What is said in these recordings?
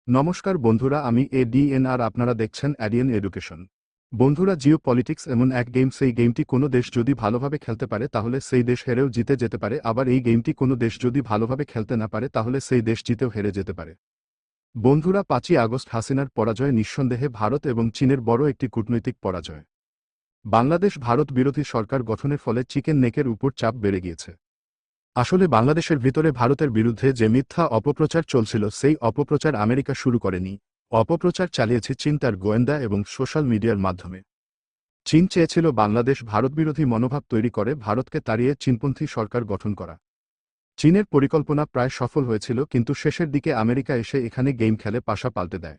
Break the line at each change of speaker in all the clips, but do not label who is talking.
নমস্কার বন্ধুরা, আমি এডিএন আর আপনারা দেখছেন এডিএন এডুকেশন। বন্ধুরা, জিও পলিটিক্স এমন এক গেম, সেই গেমটি কোনো দেশ যদি ভালোভাবে খেলতে পারে তাহলে সেই দেশ হেরেও জিতে যেতে পারে, আবার এই গেমটি কোনো দেশ যদি ভালোভাবে খেলতে না পারে তাহলে সেই দেশ জিতেও হেরে যেতে পারে। বন্ধুরা, 5ই আগস্ট হাসিনার পরাজয় নিঃসন্দেহে ভারত এবং চীনের বড় একটি কূটনৈতিক পরাজয়। বাংলাদেশ ভারত বিরোধী সরকার গঠনের ফলে চিকেন নেকের উপর চাপ বেড়ে গিয়েছে। আসলে বাংলাদেশের ভিতরে ভারতের বিরুদ্ধে যে মিথ্যা অপপ্রচার চলছিল সেই অপপ্রচার আমেরিকা শুরু করেনি। অপপ্রচার চালিয়েছে চীন তার গোয়েন্দা এবং সোশ্যাল মিডিয়ার মাধ্যমে। চীন চেয়েছিল বাংলাদেশ ভারতবিরোধী মনোভাব তৈরি করে ভারতকে তাড়িয়ে চীনপন্থী সরকার গঠন করা। চীনের পরিকল্পনা প্রায় সফল হয়েছিল, কিন্তু শেষের দিকে আমেরিকা এসে এখানে গেম খেলে পাশা পাল্টে দেয়।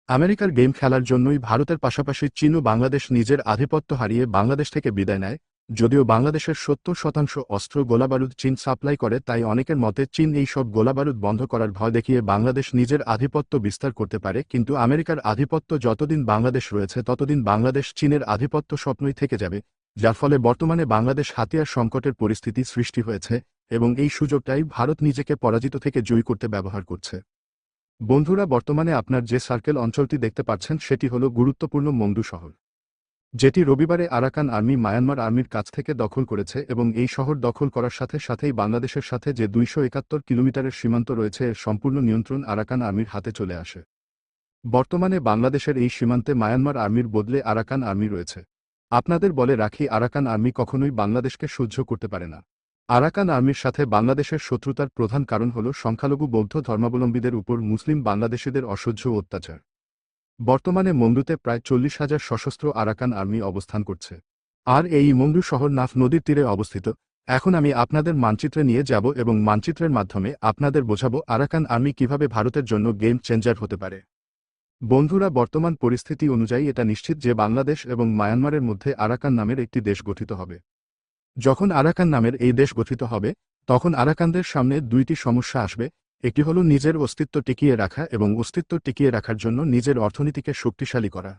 আমেরিকার গেম খেলার জন্যই ভারতের পাশাপাশি চীনও বাংলাদেশ নিজের আধিপত্য হারিয়ে বাংলাদেশ থেকে বিদায় নেয়। যদিও বাংলাদেশের 70% অস্ত্র গোলাবারুদ চীন সাপ্লাই করে, তাই অনেকের মতে চীন এই সব গোলাবারুদ বন্ধ করার ভয় দেখিয়ে বাংলাদেশ নিজের আধিপত্য বিস্তার করতে পারে। কিন্তু আমেরিকার আধিপত্য যতদিন বাংলাদেশ রয়েছে ততদিন বাংলাদেশ চীনের আধিপত্য স্বপ্নই থেকে যাবে, যার ফলে বর্তমানে বাংলাদেশ হাতিয়ার সংকটের পরিস্থিতি সৃষ্টি হয়েছে এবং এই সুযোগটাই ভারত নিজেকে পরাজিত থেকে জয়ী করতে ব্যবহার করছে। বন্ধুরা, বর্তমানে আপনার যে সার্কেল অঞ্চলটি দেখতে পাচ্ছেন সেটি হল গুরুত্বপূর্ণ মংডু শহর, যেটি রবিবারে আরাকান আর্মি মায়ানমার আর্মির কাছ থেকে দখল করেছে এবং এই শহর দখল করার সাথে সাথেই বাংলাদেশের সাথে যে 271 কিলোমিটারের সীমান্ত রয়েছে এর সম্পূর্ণ নিয়ন্ত্রণ আরাকান আর্মির হাতে চলে আসে। বর্তমানে বাংলাদেশের এই সীমান্তে মায়ানমার আর্মির বদলে আরাকান আর্মি রয়েছে। আপনাদের বলে রাখি, আরাকান আর্মি কখনোই বাংলাদেশকে সহ্য করতে পারে না। আরাকান আর্মির সাথে বাংলাদেশের শত্রুতার প্রধান কারণ হল সংখ্যালঘু বৌদ্ধ ধর্মাবলম্বীদের উপর মুসলিম বাংলাদেশিদের অসহ্য অত্যাচার। বর্তমানে মংডুতে প্রায় 40,000 সশস্ত্র আরাকান আর্মি অবস্থান করছে। আর এই মংডু শহর নাফ নদীর তীরে অবস্থিত। এখন আমি আপনাদের মানচিত্রে নিয়ে যাব এবং মানচিত্রের মাধ্যমে আপনাদের বোঝাবো আরাকান আর্মি কিভাবে ভারতের জন্য গেম চেঞ্জার হতে পারে। বন্ধুরা, বর্তমান পরিস্থিতি অনুযায়ী এটা নিশ্চিত যে বাংলাদেশ এবং মায়ানমারের মধ্যে আরাকান নামের একটি দেশ গঠিত হবে। যখন আরাকান নামের এই দেশ গঠিত হবে তখন আরাকানদের সামনে দুইটি সমস্যা আসবে। একটি হল নিজের অস্তিত্ব টিকিয়ে রাখা এবং অস্তিত্ব টিকিয়ে রাখার জন্য নিজের অর্থনীতিকে শক্তিশালী করা।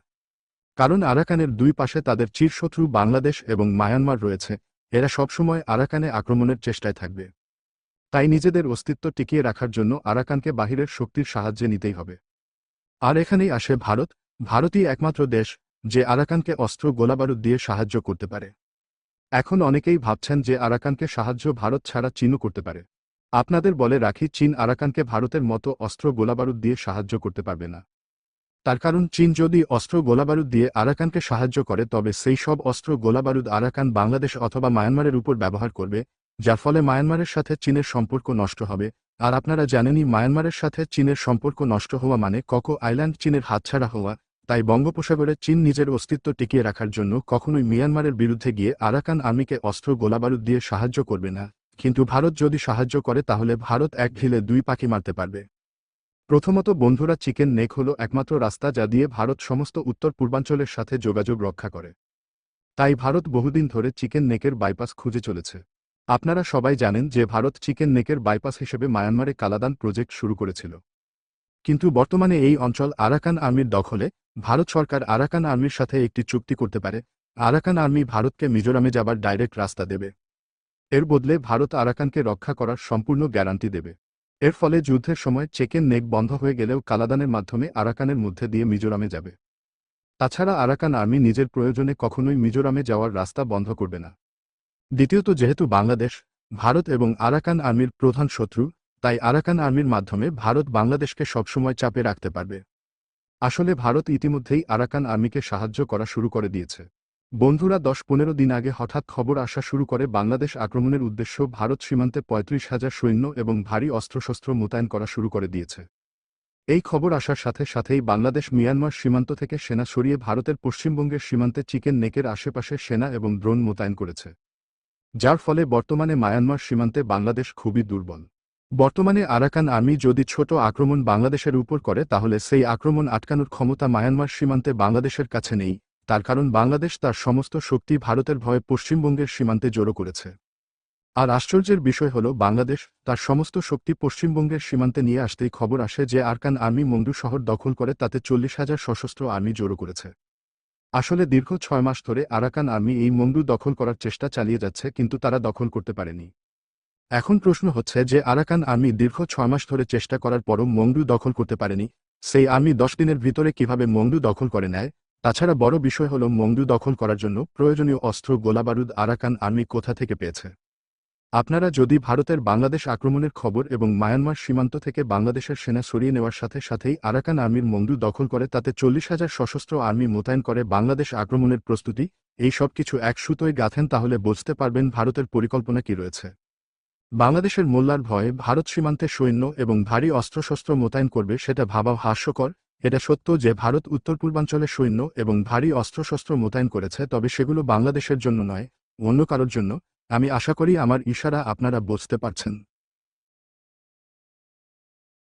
কারণ আরাকানের দুই পাশে তাদের চিরশত্রু বাংলাদেশ এবং মায়ানমার রয়েছে, এরা সবসময় আরাকানে আক্রমণের চেষ্টায় থাকবে। তাই নিজেদের অস্তিত্ব টিকিয়ে রাখার জন্য আরাকানকে বাহিরের শক্তির সাহায্যে নিতেই হবে। আর এখানেই আসে ভারত। ভারতই একমাত্র দেশ যে আরাকানকে অস্ত্র গোলাবারুদ দিয়ে সাহায্য করতে পারে। এখন অনেকেই ভাবছেন যে আরাকানকে সাহায্য ভারত ছাড়া চীনও করতে পারে। আপনাদের বলে রাখি, চীন আরাকানকে ভারতের মতো অস্ত্র গোলাবারুদ দিয়ে সাহায্য করতে পারবে না। তার কারণ চীন যদি অস্ত্র গোলাবারুদ দিয়ে আরাকানকে সাহায্য করে তবে সেই সব অস্ত্র গোলাবারুদ আরাকান বাংলাদেশ অথবা মায়ানমারের উপর ব্যবহার করবে, যার ফলে মায়ানমারের সাথে চীনের সম্পর্ক নষ্ট হবে। আর আপনারা জানেনই, মায়ানমারের সাথে চীনের সম্পর্ক নষ্ট হওয়া মানে কোকো আইল্যান্ড চীনের হাতছাড়া হওয়া। তাই বঙ্গোপসাগরে চীন নিজের অস্তিত্ব টিকিয়ে রাখার জন্য কখনোই মিয়ানমারের বিরুদ্ধে গিয়ে আরাকান আর্মিকে অস্ত্র গোলাবারুদ দিয়ে সাহায্য করবে না। কিন্তু ভারত যদি সাহায্য করে তাহলে ভারত এক ঢিলে দুই পাখি মারতে পারবে। প্রথমত বন্ধুরা, চিকেন নেক হল একমাত্র রাস্তা যা দিয়ে ভারত সমস্ত উত্তর পূর্বাঞ্চলের সাথে যোগাযোগ রক্ষা করে। তাই ভারত বহুদিন ধরে চিকেন নেকের বাইপাস খুঁজে চলেছে। আপনারা সবাই জানেন যে ভারত চিকেন নেকের বাইপাস হিসেবে মায়ানমারে কালাদান প্রজেক্ট শুরু করেছিল। কিন্তু বর্তমানে এই অঞ্চল আরাকান আর্মির দখলে। ভারত সরকার আরাকান আর্মির সাথে একটি চুক্তি করতে পারে। আরাকান আর্মি ভারতকে মিজোরামে যাবার ডাইরেক্ট রাস্তা দেবে। এর বদলে ভারত আরাকানকে রক্ষা করার সম্পূর্ণ গ্যারান্টি দেবে। এর ফলে যুদ্ধের সময় চিকেন নেক বন্ধ হয়ে গেলেও কালাদানের মাধ্যমে আরাকানের মধ্যে দিয়ে মিজোরামে যাবে। তাছাড়া আরাকান আর্মি নিজের প্রয়োজনে কখনোই মিজোরামে যাওয়ার রাস্তা বন্ধ করবে না। দ্বিতীয়ত, যেহেতু বাংলাদেশ ভারত এবং আরাকান আর্মির প্রধান শত্রু, তাই আরাকান আর্মির মাধ্যমে ভারত বাংলাদেশকে সবসময় চাপে রাখতে পারবে। আসলে ভারত ইতিমধ্যেই আরাকান আর্মিকে সাহায্য করা শুরু করে দিয়েছে। বন্ধুরা, 10-15 দিন আগে হঠাৎ খবর আসা শুরু করে বাংলাদেশ আক্রমণের উদ্দেশ্য ভারত সীমান্তে 35,000 সৈন্য এবং ভারী অস্ত্রশস্ত্র মোতায়েন করা শুরু করে দিয়েছে। এই খবর আসার সাথে সাথেই বাংলাদেশ মিয়ানমার সীমান্ত থেকে সেনা সরিয়ে ভারতের পশ্চিমবঙ্গের সীমান্তে চিকেন নেকের আশেপাশে সেনা এবং ড্রোন মোতায়েন করেছে, যার ফলে বর্তমানে মায়ানমার সীমান্তে বাংলাদেশ খুবই দুর্বল। বর্তমানে আরাকান আর্মি যদি ছোট আক্রমণ বাংলাদেশের উপর করে তাহলে সেই আক্রমণ আটকানোর ক্ষমতা মায়ানমার সীমান্তে বাংলাদেশের কাছে নেই। তার কারণ বাংলাদেশ তার সমস্ত শক্তি ভারতের ভয়ে পশ্চিমবঙ্গের সীমান্তে জড়ো করেছে। আর আশ্চর্যের বিষয় হল, বাংলাদেশ তার সমস্ত শক্তি পশ্চিমবঙ্গের সীমান্তে নিয়ে আসতেই খবর আসে যে আরাকান আর্মি মংডু শহর দখল করে তাতে 40,000 সশস্ত্র আর্মি জড়ো করেছে। আসলে দীর্ঘ 6 মাস ধরে আরাকান আর্মি এই মংডু দখল করার চেষ্টা চালিয়ে যাচ্ছে, কিন্তু তারা দখল করতে পারেনি। এখন প্রশ্ন হচ্ছে যে আরাকান আর্মি দীর্ঘ 6 মাস ধরে চেষ্টা করার পরও মংডু দখল করতে পারেনি, সেই আর্মি 10 দিনের ভিতরে কিভাবে মংডু দখল করে নেয়? তাছাড়া বড় বিষয় হল মংডু দখল করার জন্য প্রয়োজনীয় অস্ত্র গোলাবারুদ আরাকান আর্মি কোথা থেকে পেয়েছে। আপনারা যদি ভারতের বাংলাদেশ আক্রমণের খবর এবং মায়ানমার সীমান্ত থেকে বাংলাদেশের সেনা সরিয়ে নেওয়ার সাথে সাথেই আরাকান আর্মির মংডু দখল করে তাতে 40,000 সশস্ত্র আর্মি মোতায়েন করে বাংলাদেশ আক্রমণের প্রস্তুতি, এই সব কিছু এক সুতোয় গাঁথেন তাহলে বুঝতে পারবেন ভারতের পরিকল্পনা কি রয়েছে। বাংলাদেশের মোল্লার ভয়ে ভারত সীমান্তে সৈন্য এবং ভারী অস্ত্রশস্ত্র মোতায়েন করবে সেটা ভাবাও হাস্যকর। এটা সত্য যে ভারত উত্তর পূর্বাঞ্চলে সৈন্য এবং ভারী অস্ত্রশস্ত্র মোতায়েন করেছে, তবে সেগুলো বাংলাদেশের জন্য নয়, অন্য কারোর জন্য। আমি আশা করি আমার ইশারা আপনারা বুঝতে পারছেন।